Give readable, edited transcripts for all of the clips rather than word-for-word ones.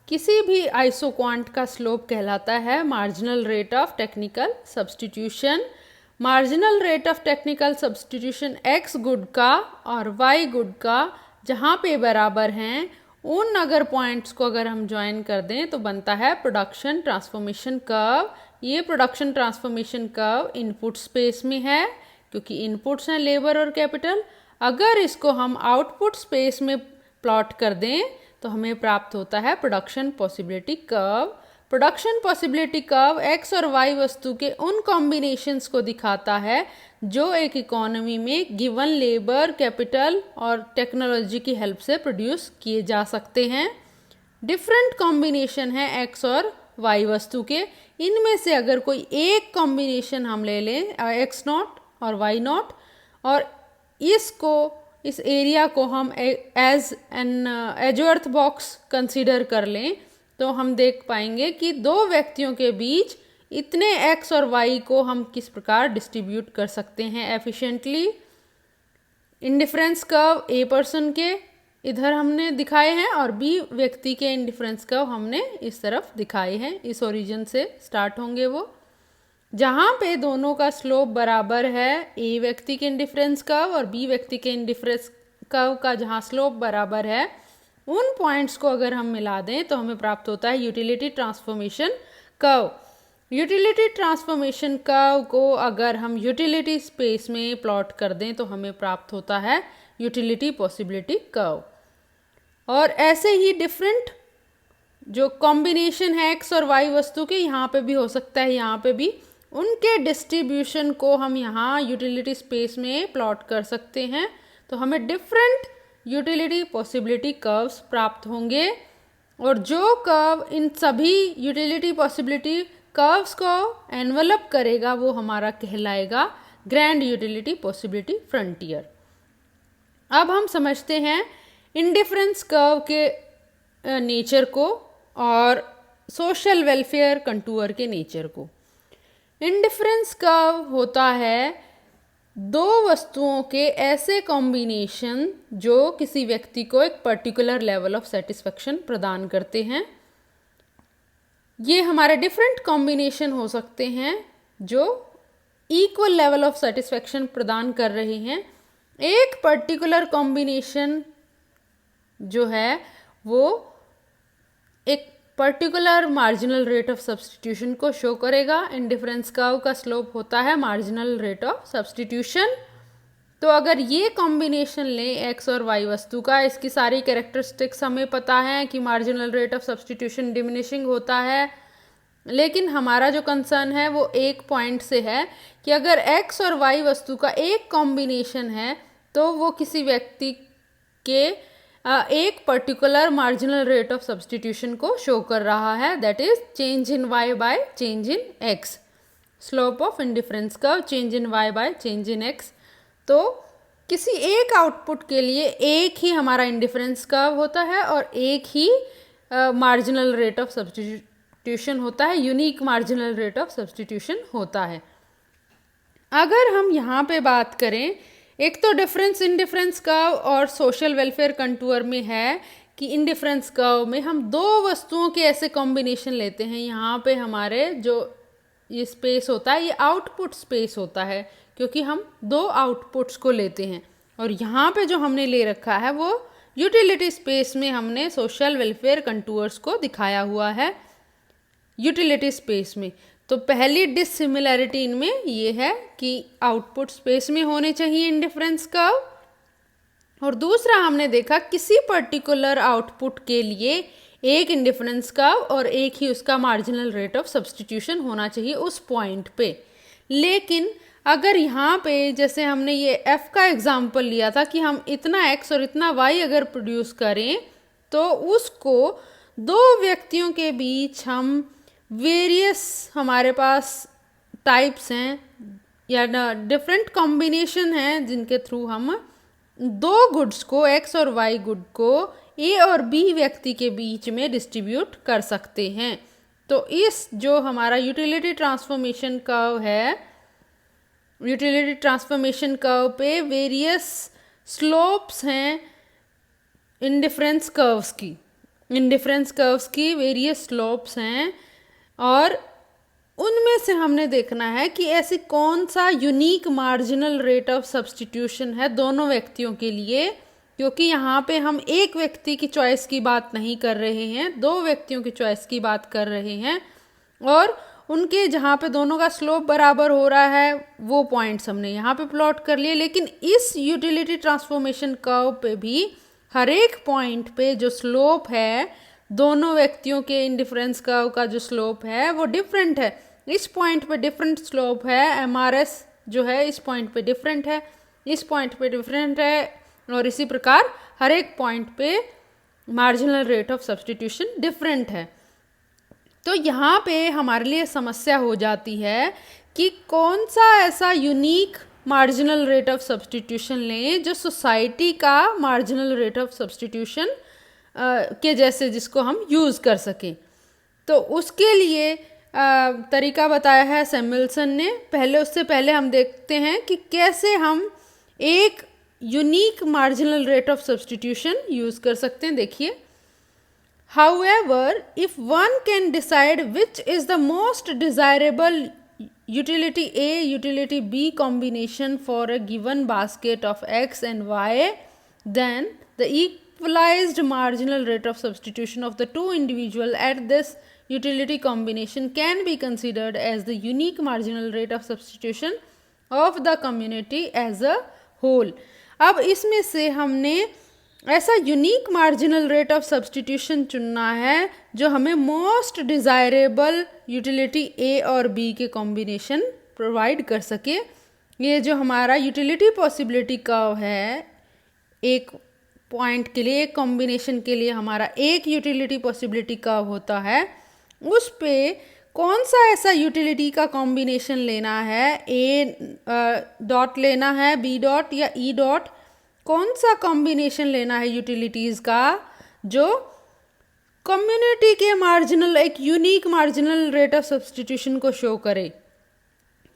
किसी भी आइसोक्वांट का स्लोप कहलाता है marginal rate of technical substitution. Marginal rate of technical substitution x good का और वाई गुड का जहाँ पे बराबर हैं, उन अगर पॉइंट्स को अगर हम ज्वाइन कर दें तो बनता है प्रोडक्शन ट्रांसफॉर्मेशन कर्व। ये production transformation curve input space में है क्योंकि इनपुट्स हैं लेबर और कैपिटल। अगर इसको हम आउटपुट स्पेस में प्लॉट कर दें तो हमें प्राप्त होता है production possibility curve. Production possibility curve x और वाई वस्तु के उन कॉम्बिनेशंस को दिखाता है जो एक इकोनॉमी में गिवन लेबर, कैपिटल और टेक्नोलॉजी की हेल्प से प्रोड्यूस किए जा सकते हैं। डिफरेंट कॉम्बिनेशन है एक्स और वाई वस्तु के। इनमें से अगर कोई एक कॉम्बिनेशन हम ले लें एक्स नॉट और वाई नॉट, और इस एरिया को हम as an Edgeworth box consider कर लें, तो हम देख पाएंगे कि दो व्यक्तियों के बीच इतने एक्स और वाई को हम किस प्रकार डिस्ट्रीब्यूट कर सकते हैं efficiently. Indifference curve a person के इधर हमने दिखाए हैं और बी व्यक्ति के इंडिफरेंस कर्व हमने इस तरफ दिखाए हैं। इस ओरिजिन से स्टार्ट होंगे वो, जहाँ पे दोनों का स्लोप बराबर है ए व्यक्ति के इंडिफरेंस कर्व और बी व्यक्ति के इंडिफरेंस कर्व का जहाँ स्लोप बराबर है, उन पॉइंट्स को अगर हम मिला दें तो हमें प्राप्त होता है utility transformation curve. Utility transformation curve को अगर हम यूटिलिटी स्पेस में प्लॉट कर दें तो हमें प्राप्त होता है यूटिलिटी पॉसिबिलिटी कर्व। और ऐसे ही डिफरेंट जो कॉम्बिनेशन है एक्स और वाई वस्तु के, यहाँ पे भी हो सकता है, यहाँ पे भी, उनके डिस्ट्रीब्यूशन को हम यहाँ यूटिलिटी स्पेस में प्लॉट कर सकते हैं तो हमें डिफरेंट यूटिलिटी पॉसिबिलिटी कर्व्स प्राप्त होंगे। और जो कर्व इन सभी यूटिलिटी पॉसिबिलिटी कर्व्स को एनवलप करेगा वो हमारा कहलाएगा ग्रैंड यूटिलिटी पॉसिबिलिटी फ्रंटियर। अब हम समझते हैं इंडिफरेंस कर्व के नेचर को और सोशल वेलफेयर कंटूर के नेचर को। इंडिफरेंस कर्व होता है दो वस्तुओं के ऐसे कॉम्बिनेशन जो किसी व्यक्ति को एक पर्टिकुलर लेवल ऑफ सेटिस्फेक्शन प्रदान करते हैं। ये हमारे डिफरेंट कॉम्बिनेशन हो सकते हैं जो इक्वल लेवल ऑफ सेटिस्फेक्शन प्रदान कर रहे हैं। एक पर्टिकुलर कॉम्बिनेशन जो है वो एक particular marginal rate of substitution को शो करेगा। इंडिफरेंस कर्व का स्लोप होता है मार्जिनल रेट ऑफ सब्स्टिट्यूशन। तो अगर ये कॉम्बिनेशन लें एक्स और वाई वस्तु का, इसकी सारी कैरेक्टरिस्टिक्स हमें पता है कि marginal rate of substitution diminishing होता है, लेकिन हमारा जो कंसर्न है वो एक पॉइंट से है कि अगर एक्स और वाई वस्तु का एक कॉम्बिनेशन है तो वो किसी व्यक्ति के एक particular marginal rate of substitution को शो कर रहा है, that is change in y by change in x. Slope of indifference curve change in y by change in x. तो किसी एक आउटपुट के लिए एक ही हमारा इंडिफरेंस कर्व होता है और एक ही मार्जिनल रेट ऑफ सब्स्टिट्यूशन होता है, unique marginal rate of substitution होता है। अगर हम यहाँ पे बात करें, एक तो डिफरेंस इंडिफरेंस कर्व और सोशल वेलफेयर कंटूर में है कि इंडिफरेंस कर्व में हम दो वस्तुओं के ऐसे कॉम्बिनेशन लेते हैं। यहाँ पे हमारे जो ये स्पेस होता है ये आउटपुट स्पेस होता है क्योंकि हम दो आउटपुट्स को लेते हैं, और यहाँ पे जो हमने ले रखा है वो यूटिलिटी स्पेस में हमने सोशल वेलफेयर कंटूर्स को दिखाया हुआ है यूटिलिटी स्पेस में। तो पहली डिसिमिलैरिटी इनमें ये है कि आउटपुट स्पेस में होने चाहिए इंडिफरेंस कर्व, और दूसरा हमने देखा किसी पर्टिकुलर आउटपुट के लिए एक इंडिफरेंस कर्व और एक ही उसका मार्जिनल रेट ऑफ सब्स्टिट्यूशन होना चाहिए उस पॉइंट पे। लेकिन अगर यहाँ पे जैसे हमने ये एफ का एग्जाम्पल लिया था कि हम इतना एक्स और इतना वाई अगर प्रोड्यूस करें तो उसको दो व्यक्तियों के बीच हम वेरियस हमारे पास टाइप्स हैं या डिफरेंट कॉम्बिनेशन हैं जिनके थ्रू हम दो गुड्स को एक्स और वाई गुड को ए और बी व्यक्ति के बीच में डिस्ट्रीब्यूट कर सकते हैं। तो इस जो हमारा यूटिलिटी ट्रांसफॉर्मेशन कर्व है, यूटिलिटी ट्रांसफॉर्मेशन कर्व पे वेरियस स्लोप्स हैं इंडिफरेंस कर्व्स की, इंडिफरेंस कर्व्स की वेरियस स्लोप्स हैं और उनमें से हमने देखना है कि ऐसी कौन सा unique marginal rate of substitution है दोनों व्यक्तियों के लिए, क्योंकि यहाँ पे हम एक व्यक्ति की चॉइस की बात नहीं कर रहे हैं, दो व्यक्तियों की चॉइस की बात कर रहे हैं और उनके जहाँ पे दोनों का स्लोप बराबर हो रहा है वो पॉइंट्स हमने यहाँ पे प्लॉट कर लिए। लेकिन इस यूटिलिटी ट्रांसफॉर्मेशन कर्व पे भी हर एक पॉइंट पे जो स्लोप है दोनों व्यक्तियों के इंडिफरेंस कर्व का जो स्लोप है वो डिफरेंट है। इस पॉइंट पे डिफरेंट स्लोप है, MRS जो है इस पॉइंट पे डिफरेंट है, इस पॉइंट पे डिफरेंट है और इसी प्रकार हर एक पॉइंट पे marginal rate of substitution different है। तो यहाँ पे हमारे लिए समस्या हो जाती है कि कौन सा ऐसा unique marginal rate of substitution लें जो सोसाइटी का मार्जिनल रेट ऑफ सब्स्टिट्यूशन के जैसे जिसको हम यूज़ कर सकें। तो उसके लिए तरीका बताया है सैमुअल्सन ने। उससे पहले हम देखते हैं कि कैसे हम एक unique marginal rate of substitution use कर सकते हैं। देखिए, however, if one can decide which is the most desirable utility A utility B combination for a given basket of X and Y, then the equalized marginal rate of substitution of the two individuals at this utility combination can be considered as the unique marginal rate of substitution of the community as a whole। अब इसमें से हमने ऐसा unique marginal rate of substitution चुनना है जो हमें most desirable utility ए और बी के कॉम्बिनेशन प्रोवाइड कर सके। ये जो हमारा यूटिलिटी पॉसिबिलिटी कर्व है, एक पॉइंट के लिए, एक कॉम्बिनेशन के लिए हमारा एक यूटिलिटी पॉसिबिलिटी कर्व होता है, उस पे कौन सा ऐसा यूटिलिटी का कॉम्बिनेशन लेना है, ए डॉट लेना है, बी डॉट या ई डॉट, कौन सा कॉम्बिनेशन लेना है यूटिलिटीज़ का जो कम्युनिटी के मार्जिनल एक unique marginal rate of substitution को शो करे।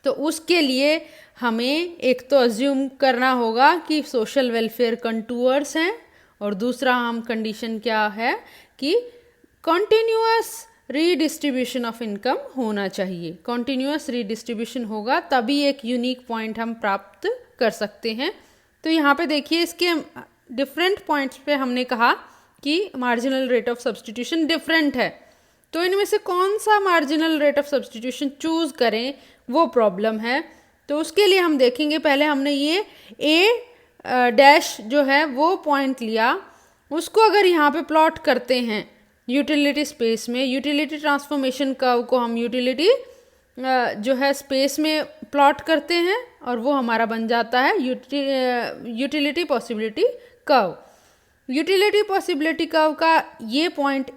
तो उसके लिए हमें एक तो अज्यूम करना होगा कि सोशल वेलफेयर कंटूअर्स हैं और दूसरा हम कंडीशन क्या है कि कॉन्टिन्यूअस रीडिस्ट्रीब्यूशन ऑफ इनकम होना चाहिए। कॉन्टिन्यूअस रीडिस्ट्रीब्यूशन होगा तभी एक यूनिक पॉइंट हम प्राप्त कर सकते हैं। तो यहाँ पे देखिए, इसके डिफरेंट पॉइंट्स पे हमने कहा कि marginal rate of substitution different है, तो इनमें से कौन सा marginal rate of substitution choose करें वो प्रॉब्लम है। तो उसके लिए हम देखेंगे, पहले हमने ये ए डैश जो है वो पॉइंट लिया, उसको अगर यहाँ पे प्लॉट करते हैं यूटिलिटी स्पेस में, यूटिलिटी ट्रांसफॉर्मेशन कर्व को हम यूटिलिटी जो है स्पेस में प्लॉट करते हैं और वो हमारा बन जाता है utility possibility curve. Utility possibility curve का ये पॉइंट,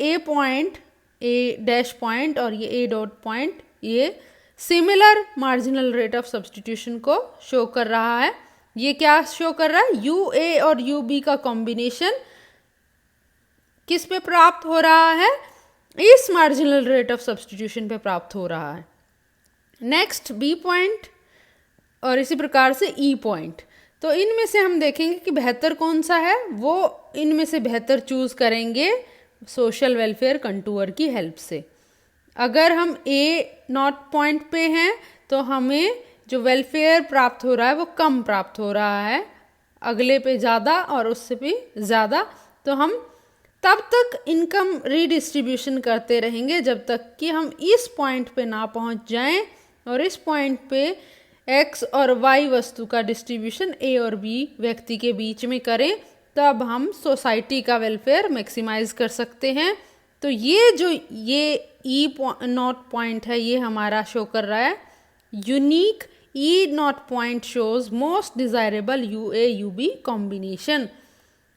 ए डैश पॉइंट और ये ए डॉट पॉइंट, ये similar marginal rate of substitution को शो कर रहा है। ये क्या शो कर रहा है, यू ए और यू बी का कॉम्बिनेशन किस पे प्राप्त हो रहा है, इस मार्जिनल रेट ऑफ सब्स्टिट्यूशन पे प्राप्त हो रहा है। नेक्स्ट बी पॉइंट और इसी प्रकार से ई पॉइंट। तो इनमें से हम देखेंगे कि बेहतर कौन सा है, वो इनमें से बेहतर चूज़ करेंगे सोशल वेलफेयर कंटूअर की हेल्प से। अगर हम ए नॉट पॉइंट पे हैं तो हमें जो वेलफेयर प्राप्त हो रहा है वो कम प्राप्त हो रहा है, अगले पे ज़्यादा और उससे भी ज़्यादा। तो हम तब तक इनकम रीडिस्ट्रीब्यूशन करते रहेंगे जब तक कि हम इस पॉइंट पे ना पहुंच जाएं और इस पॉइंट पे एक्स और वाई वस्तु का डिस्ट्रीब्यूशन ए और बी व्यक्ति के बीच में करें, तब हम सोसाइटी का वेलफेयर मैक्सिमाइज कर सकते हैं। तो ये जो ये ई नॉट पॉइंट है ये हमारा शो कर रहा है unique e not point shows most desirable U A U B combination.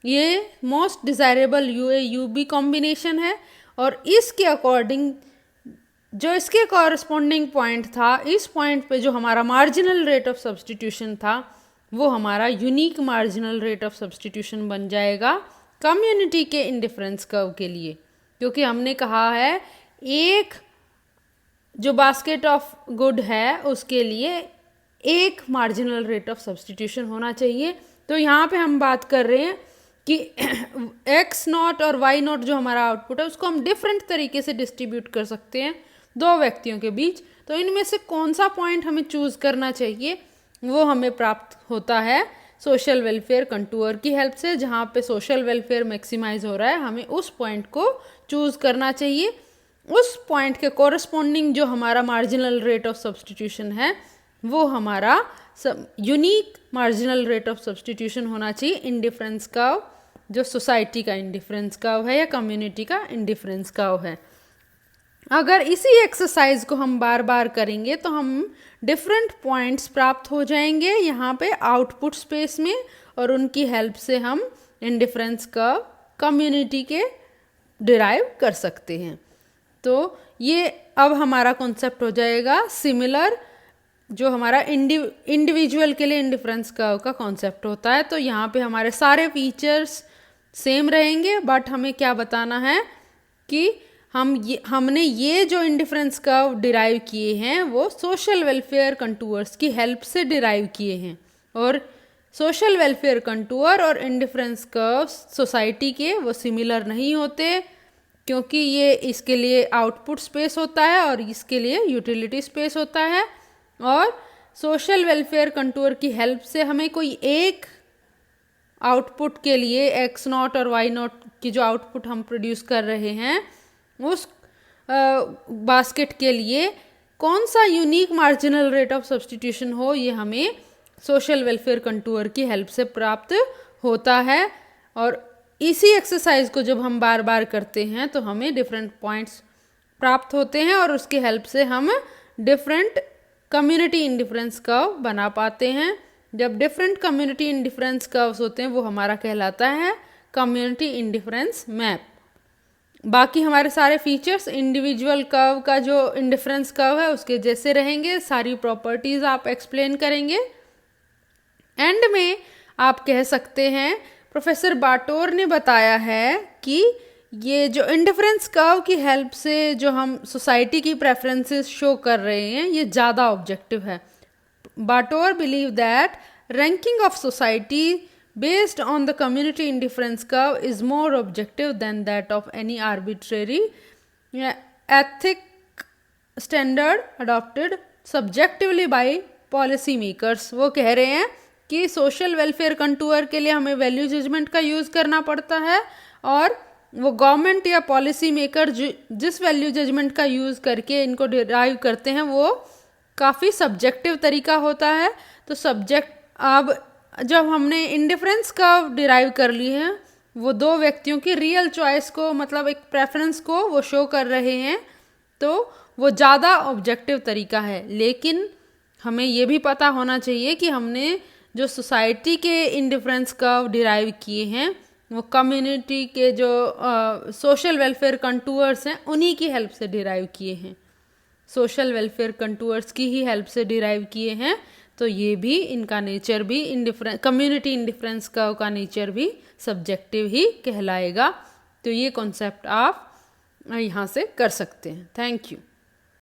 ये most desirable U A U B combination है और इसके अकॉर्डिंग जो इसके कॉरस्पॉन्डिंग पॉइंट था, इस पॉइंट पे जो हमारा मार्जिनल रेट ऑफ सब्स्टिट्यूशन था वो हमारा unique marginal rate of substitution बन जाएगा कम्युनिटी के इंडिफरेंस कर्व के लिए, क्योंकि हमने कहा है एक जो बास्केट ऑफ गुड है उसके लिए एक मार्जिनल रेट ऑफ सब्स्टिट्यूशन होना चाहिए। तो यहाँ पे हम बात कर रहे हैं कि एक्स नॉट और वाई नॉट जो हमारा आउटपुट है उसको हम डिफरेंट तरीके से डिस्ट्रीब्यूट कर सकते हैं दो व्यक्तियों के बीच। तो इनमें से कौन सा पॉइंट हमें चूज़ करना चाहिए वो हमें प्राप्त होता है सोशल वेलफेयर कंटूर की हेल्प से। जहाँ पे सोशल वेलफेयर मैक्सिमाइज हो रहा है हमें उस पॉइंट को चूज़ करना चाहिए। उस पॉइंट के कॉरस्पॉन्डिंग जो हमारा मार्जिनल रेट ऑफ सब्सटीट्यूशन है वो हमारा unique marginal rate of substitution होना चाहिए इंडिफरेंस कर्व, जो सोसाइटी का इंडिफरेंस कर्व है या कम्युनिटी का इंडिफरेंस कर्व है। अगर इसी एक्सरसाइज को हम बार बार करेंगे तो हम डिफरेंट पॉइंट्स प्राप्त हो जाएंगे यहाँ पे आउटपुट स्पेस में, और उनकी हेल्प से हम इंडिफरेंस कर्व कम्युनिटी के डिराइव कर सकते हैं। तो ये अब हमारा कॉन्सेप्ट हो जाएगा सिमिलर, जो हमारा इंडिविजुअल के लिए इंडिफरेंस कर्व का कॉन्सेप्ट होता है। तो यहाँ पे हमारे सारे फीचर्स सेम रहेंगे, बट हमें क्या बताना है कि हमने ये जो इंडिफरेंस कर्व डिराइव किए हैं वो सोशल वेलफेयर कंटूर्स की हेल्प से डिराइव किए हैं, और सोशल वेलफेयर कंटूर और इंडिफरेंस कर्व सोसाइटी के वो सिमिलर नहीं होते, क्योंकि ये इसके लिए आउटपुट स्पेस होता है और इसके लिए यूटिलिटी स्पेस होता है। और सोशल वेलफेयर कंटूर की हेल्प से हमें कोई एक आउटपुट के लिए एक्स नॉट और वाई नॉट की जो आउटपुट हम प्रोड्यूस कर रहे हैं उस बास्केट के लिए कौन सा unique marginal rate of substitution हो, ये हमें सोशल वेलफेयर कंटूर की हेल्प से प्राप्त होता है। और इसी एक्सरसाइज को जब हम बार बार करते हैं तो हमें डिफरेंट पॉइंट्स प्राप्त होते हैं, और उसके हेल्प से हम डिफरेंट कम्युनिटी इंडिफरेंस कर्व बना पाते हैं। जब डिफरेंट कम्युनिटी इंडिफरेंस कर्व्स होते हैं वो हमारा कहलाता है कम्युनिटी इंडिफरेंस मैप। बाकी हमारे सारे फीचर्स इंडिविजुअल कर्व का जो इंडिफरेंस कर्व है उसके जैसे रहेंगे, सारी प्रॉपर्टीज आप एक्सप्लेन करेंगे। एंड में आप कह सकते हैं प्रोफेसर बाटोर ने बताया है कि ये जो इंडिफरेंस कर्व की हेल्प से जो हम सोसाइटी की प्रेफरेंसेस शो कर रहे हैं ये ज़्यादा ऑब्जेक्टिव है। बाटोर believe that ranking of society based on the community indifference curve is more objective than that of any arbitrary ethic standard adopted subjectively by policy makers। वो कह रहे हैं कि सोशल वेलफेयर कंटूर के लिए हमें वैल्यू जजमेंट का use करना पड़ता है, और वो गवर्नमेंट या पॉलिसी मेकर जिस वैल्यू जजमेंट का यूज़ करके इनको डिराइव करते हैं वो काफ़ी सब्जेक्टिव तरीका होता है। तो अब जब हमने इंडिफरेंस कर्व डिराइव कर ली है वो दो व्यक्तियों की रियल चॉइस को, मतलब एक प्रेफरेंस को वो शो कर रहे हैं, तो वो ज़्यादा ऑब्जेक्टिव तरीका है। लेकिन हमें ये भी पता होना चाहिए कि हमने जो सोसाइटी के इंडिफरेंस कर्व डिराइव किए हैं वो कम्युनिटी के जो सोशल वेलफेयर कंटूर्स हैं उन्हीं की हेल्प से डिराइव किए हैं, सोशल वेलफेयर कंटूर्स की ही हेल्प से डिराइव किए हैं। तो ये भी इनका नेचर भी कम्युनिटी इंडिफरेंस कर्व का नेचर भी सब्जेक्टिव ही कहलाएगा। तो ये कॉन्सेप्ट आप यहाँ से कर सकते हैं। Thank you.